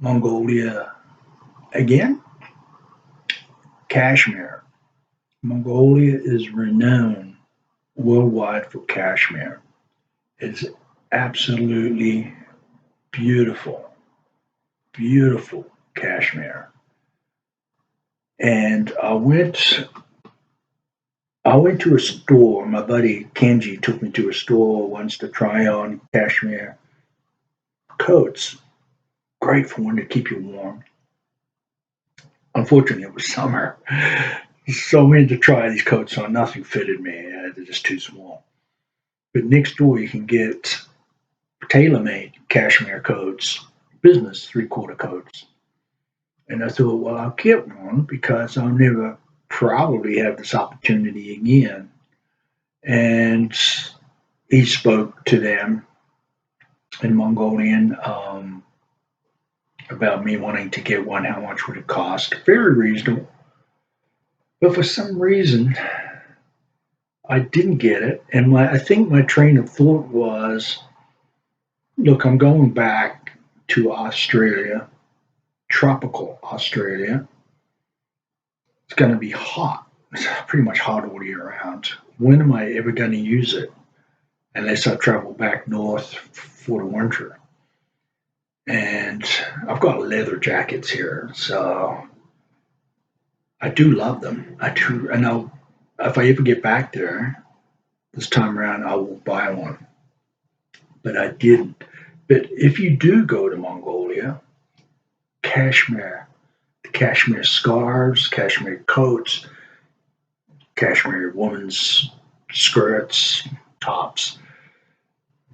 Mongolia again. Cashmere. Mongolia is renowned worldwide for cashmere. It's absolutely beautiful, beautiful cashmere. And I went to a store. My buddy Kenji took me to a store once to try on cashmere coats. Great for when to keep you warm. Unfortunately, it was summer, so I went to try these coats on. Nothing fitted me. They're just too small. But next door, you can get tailor-made cashmere coats, business three-quarter coats. And I thought, well, I'll get one because I'll never probably have this opportunity again. And he spoke to them in Mongolian about me wanting to get one. How much would it cost? Very reasonable. But for some reason, I didn't get it. And I think my train of thought was, look, I'm going back to Australia, tropical Australia. It's going to be hot. It's pretty much hot all year round. When am I ever going to use it unless I travel back north for the winter? And I've got leather jackets here, so I do love them. I do, and if I ever get back there this time around, I will buy one. But I didn't. But if you do go to Mongolia, cashmere, the cashmere scarves, cashmere coats, cashmere women's skirts, tops,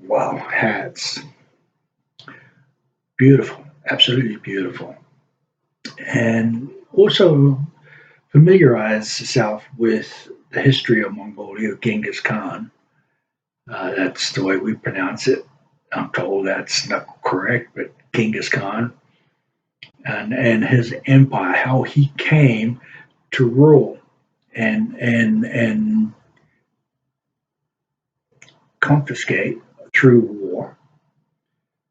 wow, hats, beautiful, absolutely beautiful. And also familiarize yourself with the history of Mongolia, Genghis Khan. That's the way we pronounce it. I'm told that's not correct, but Genghis Khan and his empire, how he came to rule and confiscate through war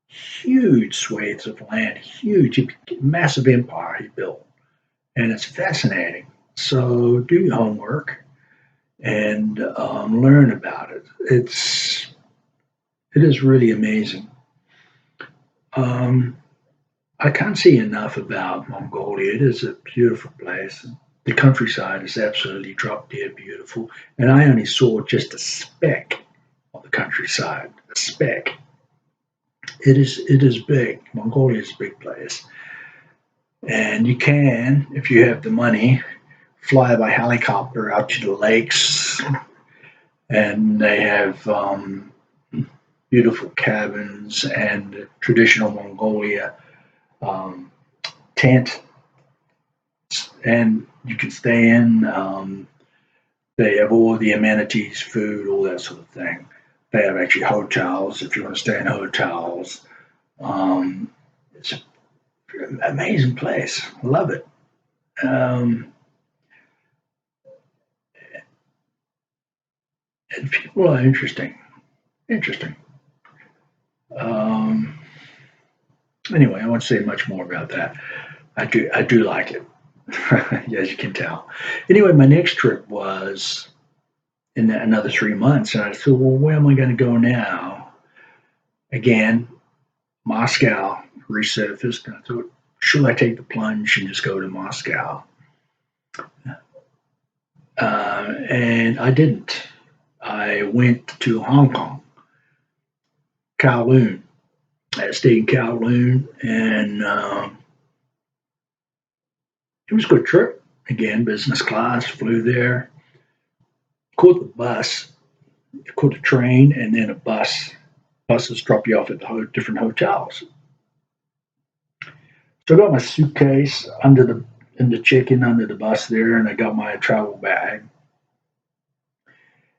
huge swathes of land, huge, massive empire he built, and it's fascinating. So do your homework and learn about it. It is really amazing. Um, I can't see enough about Mongolia. It is a beautiful place. The countryside is absolutely drop dead beautiful, and I only saw just a speck of the countryside. A speck. It is big. Mongolia is a big place, and you can, if you have the money, fly by helicopter out to the lakes, and they have beautiful cabins and traditional Mongolia um, tent, and you can stay in. They have all the amenities, food, all that sort of thing. They have actually hotels if you want to stay in hotels. It's an amazing place. Love it. Um, and people are interesting. Interesting. Um, anyway, I won't say much more about that. I do like it, as you can tell. Anyway, my next trip was in another 3 months, and I thought, well, where am I going to go now? Again, Moscow resurfaced, and I thought, should I take the plunge and just go to Moscow? And I didn't. I went to Hong Kong, Kowloon. I stayed in Kowloon, and it was a good trip. Again, business class, flew there, caught the bus, caught a train, and then a bus. Buses drop you off at the different hotels. So I got my suitcase under the in the check-in under the bus there, and I got my travel bag.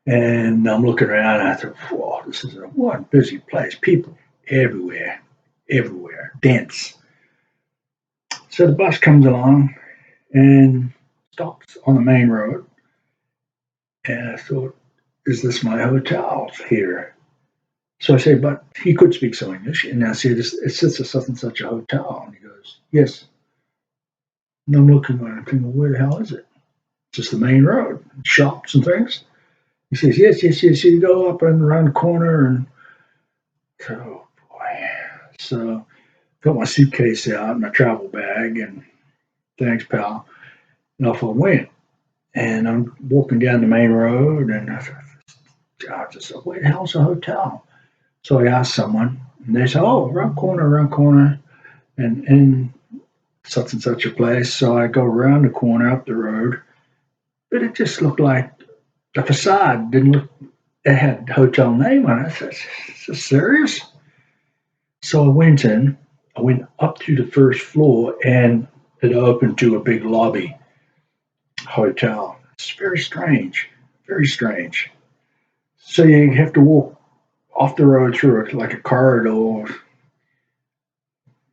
And I'm looking around, and I thought, "Whoa, this is a one busy place. People everywhere, everywhere, dense." So the bus comes along and stops on the main road, and I thought, "Is this my hotel here?" So I say, "But he could speak some English," and I say, "This it sits at such and such a hotel." And he goes, Yes. And I'm looking at it thinking, where the hell is it? Just the main road, shops and things. He says, yes, yes, yes, you go up and around the corner. And oh, boy. So got my suitcase out, my travel bag, and thanks, pal. And off I went. And I'm walking down the main road, and I just said, where the hell's the hotel? So I asked someone, and they said, oh, around corner, and such and such a place. So I go around the corner up the road, but it just looked like the facade didn't look. It had hotel name on it. I said, is this serious? So I went in. I went up to the first floor, and it opened to a big lobby hotel. It's very strange, very strange. So you have to walk off the road through it like a corridor.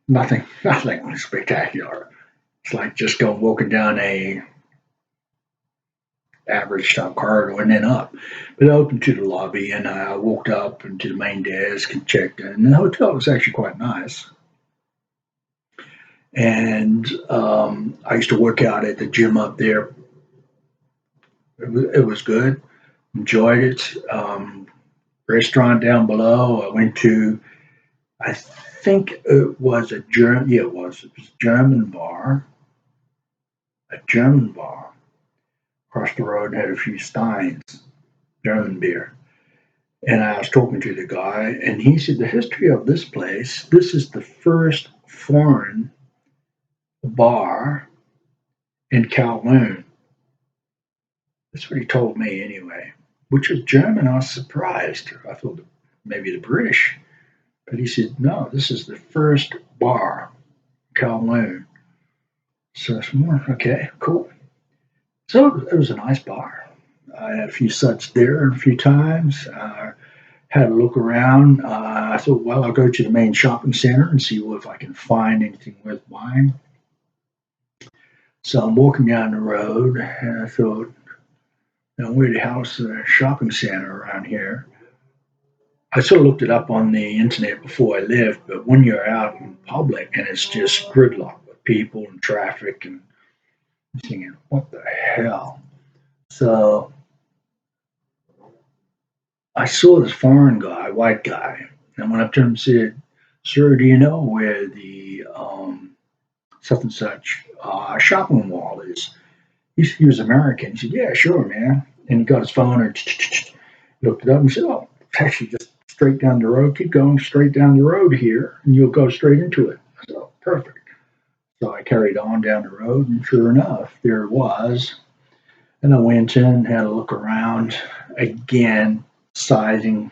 Nothing spectacular. It's like just going walking down a average type corridor and then up. But I opened to the lobby and I walked up into the main desk and checked in. And the hotel was actually quite nice. And I used to work out at the gym up there. It was good. Enjoyed it. Restaurant down below. I went to. I think it was a German. Yeah, it was. It was a German bar. A German bar across the road had a few steins, German beer. And I was talking to the guy, and he said the history of this place. This is the first foreign bar in Kowloon. That's what he told me anyway, which was German. I was surprised. I thought maybe the British, but he said no. This is the first bar, Kowloon. So I said, okay, cool. So it was a nice bar. I had a few suds there a few times. Had a look around. I thought, well, I'll go to the main shopping center and see if I can find anything worth buying. So I'm walking down the road, and I thought, where the hell's the shopping center around here? I sort of looked it up on the internet before I left, but when you're out in public and it's just gridlock with people and traffic, and I'm thinking, what the hell? So I saw this foreign guy, white guy, and I went up to him and said, "Sir, do you know where the such and such shopping mall is?" He was American. He said, "Yeah, sure, man." And he got his phone and looked it up and said, "Oh, it's actually just straight down the road. Keep going straight down the road here, and you'll go straight into it." I said, "Oh, perfect." So I carried on down the road, and sure enough, there it was. And I went in, had a look around again, sizing.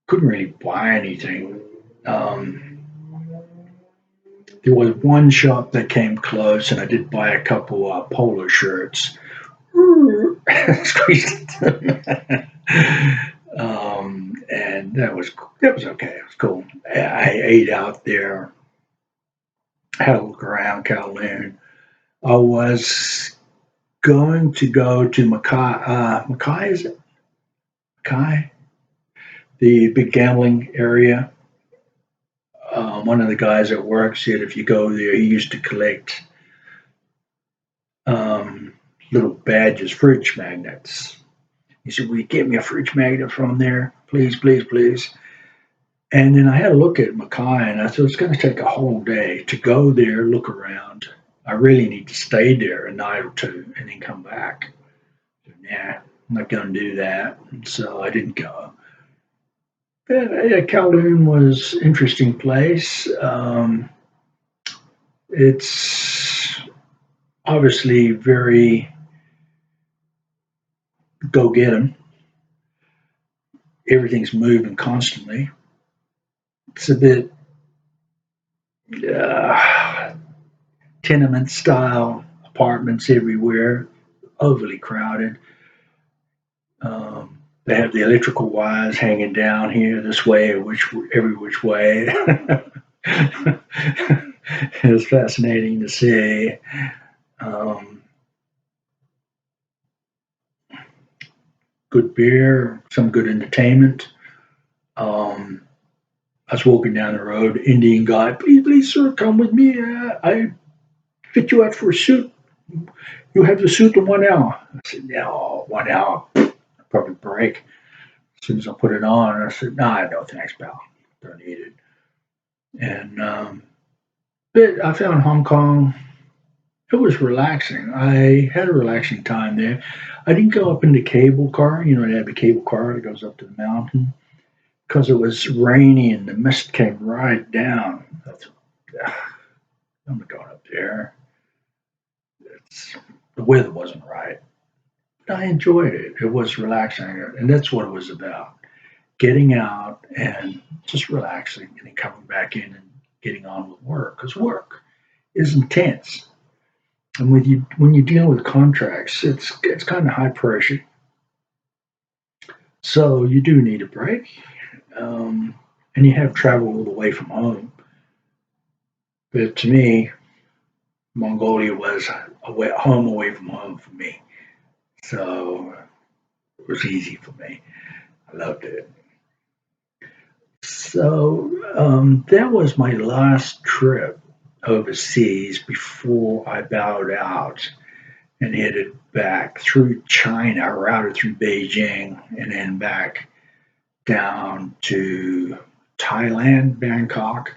Couldn't really buy anything. Um, there was one shop that came close, and I did buy a couple polo shirts. Squeezed it. And that was okay. It was cool. I ate out there, had a look around Kowloon. I was going to go to Mackay. Mackay, is it Mackay? The big gambling area. One of the guys at work said if you go there, he used to collect um, little badges, fridge magnets. He said, "Will you get me a fridge magnet from there? Please, please, please." And then I had a look at Mackay and I thought it's going to take a whole day to go there, look around. I really need to stay there a night or two and then come back. Yeah, I'm not going to do that. So I didn't go. But yeah, Kowloon was an interesting place. It's obviously very go get 'em. Everything's moving constantly. It's a bit uh, tenement style apartments everywhere, overly crowded. They have the electrical wires hanging down here this way, every which way. It's fascinating to see. Um, Good beer, some good entertainment. Um, I was walking down the road, Indian guy, please, please, sir, come with me. I fit you out for a suit. You have the suit in 1 hour. I said, no, 1 hour, probably break. As soon as I put it on, I said, nah, no thanks, pal. Don't need it. And but I found Hong Kong. It was relaxing. I had a relaxing time there. I didn't go up in the cable car. You know, they have a cable car that goes up to the mountain because it was rainy and the mist came right down. That's, I'm not going up there. It's, the weather wasn't right. But I enjoyed it. It was relaxing, and that's what it was about. Getting out and just relaxing, and then coming back in and getting on with work. Because work is intense, and when you deal with contracts, it's kind of high pressure. So you do need a break, and you have traveled away from home. But to me, Mongolia was home away from home for me. So it was easy for me. I loved it. So that was my last trip overseas before I bowed out and headed back through China, routed through Beijing, and then back down to Thailand, Bangkok,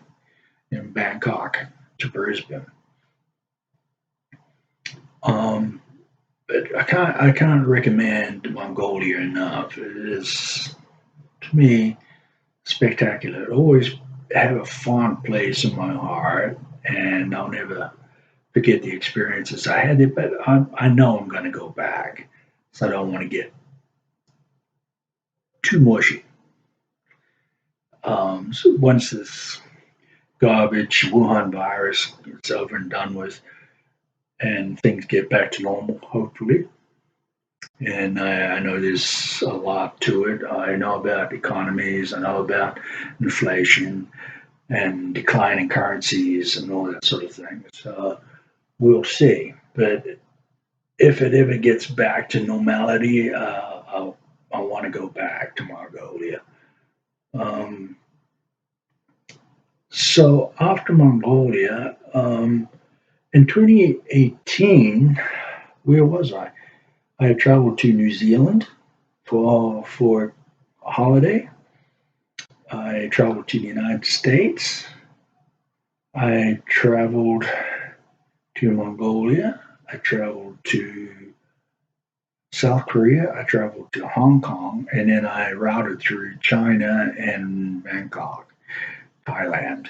and Bangkok to Brisbane. Um, but I can't recommend Mongolia enough. It is, to me, spectacular. It always have a fond place in my heart, and I'll never forget the experiences I had there. But I know I'm going to go back, so I don't want to get too mushy. So once this garbage Wuhan virus is over and done with, and things get back to normal, hopefully. And I know there's a lot to it. I know about economies. I know about inflation and declining currencies and all that sort of thing. So we'll see. But if it ever gets back to normality, I want to go back to Mongolia. Um, so after Mongolia, in 2018, where was I? I traveled to New Zealand for a holiday. I traveled to the United States. I traveled to Mongolia. I traveled to South Korea. I traveled to Hong Kong, and then I routed through China and Bangkok, Thailand.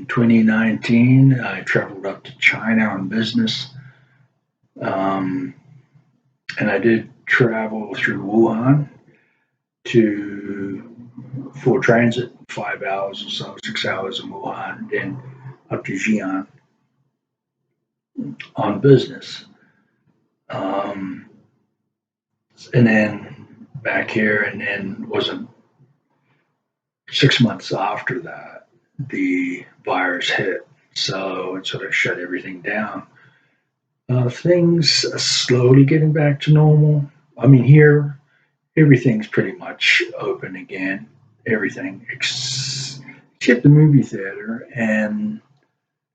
2019, I traveled up to China on business, um, and I did travel through Wuhan to for transit, 5 hours or so, 6 hours in Wuhan, then up to Xi'an on business. Um, and then back here, and then wasn't 6 months after that, the virus hit. So it sort of shut everything down. Things are slowly getting back to normal. I mean, here, everything's pretty much open again. Everything except the movie theater, and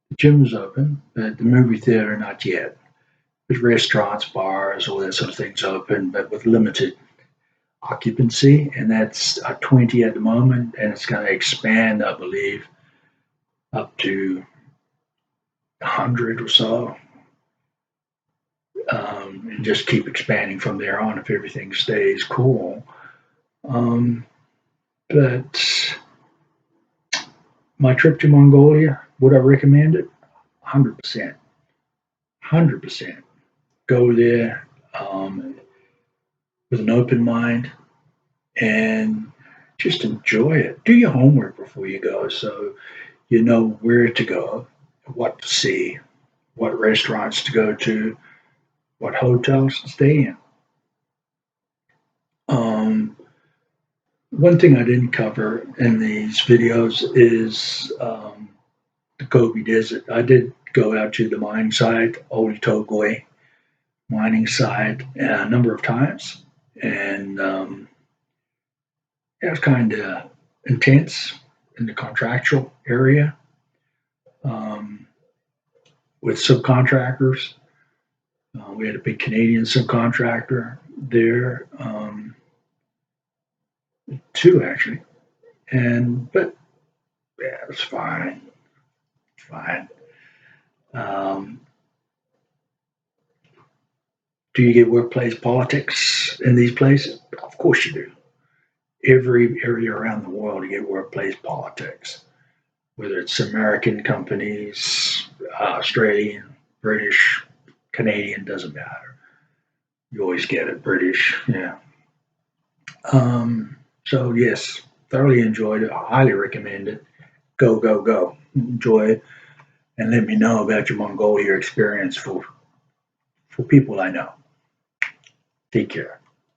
the gym's open, but the movie theater not yet. There's restaurants, bars, all that sort of things open, but with limited occupancy, and that's 20 at the moment, and it's going to expand, I believe, up to 100 or so, and just keep expanding from there on if everything stays cool. Um, but my trip to Mongolia, would I recommend it? 100%. 100%. Go there with an open mind and just enjoy it. Do your homework before you go so you know where to go, what to see, what restaurants to go to, what hotels to stay in. Um, One thing I didn't cover in these videos is the Gobi Desert. I did go out to the mining site, Old Togoi mining site, a number of times, and it was kind of intense in the contractual area um, with subcontractors. We had a big Canadian subcontractor there, two actually, and but yeah, it was fine, fine. Um, do you get workplace politics in these places? Of course you do. Every area around the world, you get workplace politics, whether it's American companies, Australian, British, Canadian, doesn't matter. You always get it, British, yeah. So yes, thoroughly enjoyed it. I highly recommend it. Go, go, go. Enjoy it. And let me know about your Mongolia experience for people I know. Take care.